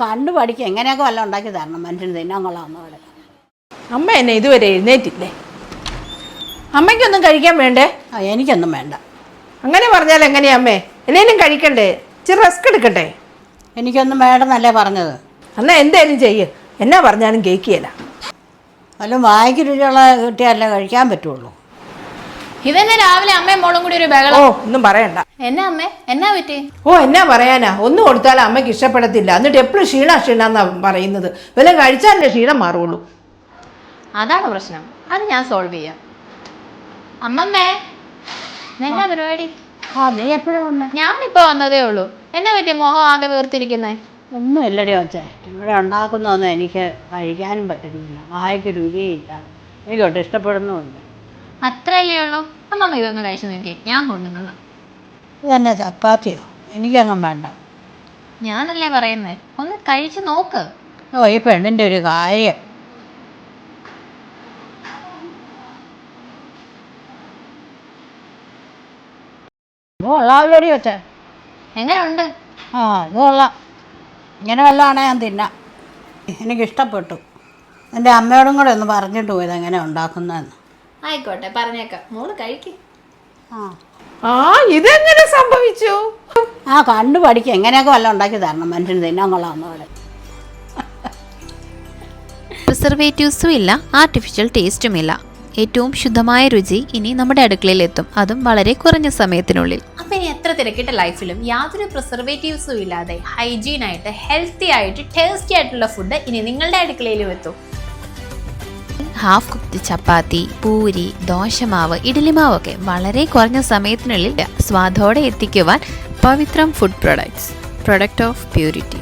കണ്ടു പഠിക്കുക. എങ്ങനെയൊക്കെ വല്ലതും ഉണ്ടാക്കി തരണം മനുഷ്യന് തിന്നാൻ കൊള്ളാവുന്ന പോലെ. അമ്മ എന്നെ ഇതുവരെ എഴുന്നേറ്റില്ലേ? അമ്മയ്ക്കൊന്നും കഴിക്കാൻ വേണ്ടേ? എനിക്കൊന്നും വേണ്ട. അങ്ങനെ പറഞ്ഞാൽ എങ്ങനെയാ അമ്മേ? എന്നേലും കഴിക്കണ്ടേ? ഇച്ചിരി റെസ്റ്റ് എടുക്കട്ടെ. എനിക്കൊന്നും വേണ്ടെന്നല്ലേ പറഞ്ഞത്. എന്നാൽ എന്തേലും ചെയ്യ്. എന്നാ പറഞ്ഞാലും കേൾക്കുകയില്ല. വല്ലതും വായിക്ക് രുചിയുള്ള കിട്ടിയാലേ കഴിക്കാൻ പറ്റുള്ളൂ. ഇതെന്നെ രാവിലെ അമ്മയും മോളും കൂടി ഒരു ബഹളം. ഓ ഒന്നും പറയണ്ട. എന്നാ അമ്മേ, എന്നാ പറ്റി? എന്നാ പറയാനാ? ഒന്നും കൊടുത്താലും അമ്മയ്ക്ക് ഇഷ്ടപ്പെടത്തില്ല. എന്നിട്ട് എപ്പോഴും ക്ഷീണമെന്നാ പറയുന്നത്. വല്ലതും കഴിച്ചാലല്ലേ ക്ഷീണം മാറുള്ളൂ. അതാണ് പ്രശ്നം. അത് ഞാൻ സോൾവ് ചെയ്യാം. അമ്മമ്മേ, എന്നാ പരിപാടി? നീ എപ്പോഴും വന്നേ? ഞാനിപ്പോ വന്നതേ ഉള്ളൂ. എന്നാ പറ്റി മുഖം ആകെ വീർത്തിരിക്കുന്നേ? ഒന്നും ഇല്ലടി വച്ചേ. ഇവിടെ ഉണ്ടാക്കുന്നതൊന്നും എനിക്ക് കഴിക്കാനും പറ്റുന്നില്ല. വായിക്ക് രുചിയില്ല. എനിക്കൊട്ട് ഇഷ്ടപ്പെടുന്നുമില്ല. അത്രയല്ലേ ഉള്ളൂ? അമ്മമ്മ ഇതൊന്ന് കഴിച്ചു നോക്കി. ഞാൻ കൊണ്ടുവന്നത് ഇതെന്നെ ചപ്പാത്തിയോ? എനിക്കങ്ങും വേണ്ട. ഞാനല്ലേ പറയുന്നേ, ഒന്ന് കഴിച്ചു നോക്ക്. ഈ പെണ്ണിൻ്റെ ഒരു കാര്യം. കൊള്ളാമല്ലോടി വെച്ചേ. എങ്ങനെയുണ്ട്? ഇത് കൊള്ളാം. ഇങ്ങനെ വല്ലതാണേ ഞാൻ തിന്നാം. എനിക്കിഷ്ടപ്പെട്ടു. എൻ്റെ അമ്മയോടും കൂടെ ഒന്ന് പറഞ്ഞിട്ട് പോയത് എങ്ങനെ ഉണ്ടാക്കുന്നതെന്ന്. ആയിക്കോട്ടെ, പറഞ്ഞേക്കാം. മോള് കഴിക്കും. ഇതെങ്ങനെ സംഭവിച്ചു? കണ്ടു പഠിക്കുക. എങ്ങനെയൊക്കെ വല്ലതും ഉണ്ടാക്കി തരണം മനുഷ്യന് തിന്നാൻ കൊള്ളാവുന്ന പോലെ. പ്രിസർവേറ്റീവ്സും ഇല്ല, ആർട്ടിഫിഷ്യൽ ടേസ്റ്റും ഇല്ല. ഏറ്റവും ശുദ്ധമായ രുചി ഇനി നമ്മുടെ അടുക്കളയിലെത്തും, അതും വളരെ കുറഞ്ഞ സമയത്തിനുള്ളിൽ. അപ്പം ഇനി എത്ര തിരക്കിട്ട ലൈഫിലും യാതൊരു പ്രിസർവേറ്റീവ്സും ഇല്ലാതെ ഹൈജീനായിട്ട് ഹെൽത്തി ആയിട്ട് ടേസ്റ്റി ആയിട്ടുള്ള ഫുഡ് ഇനി നിങ്ങളുടെ അടുക്കളയിലും എത്തും. ഹാഫ് കുക്ക്ഡ് ചപ്പാത്തി, പൂരി, ദോശമാവ്, ഇഡ്ഡലിമാവൊക്കെ വളരെ കുറഞ്ഞ സമയത്തിനുള്ളിൽ സ്വാദോടെ എത്തിക്കുവാൻ Pavithram food products, product of purity.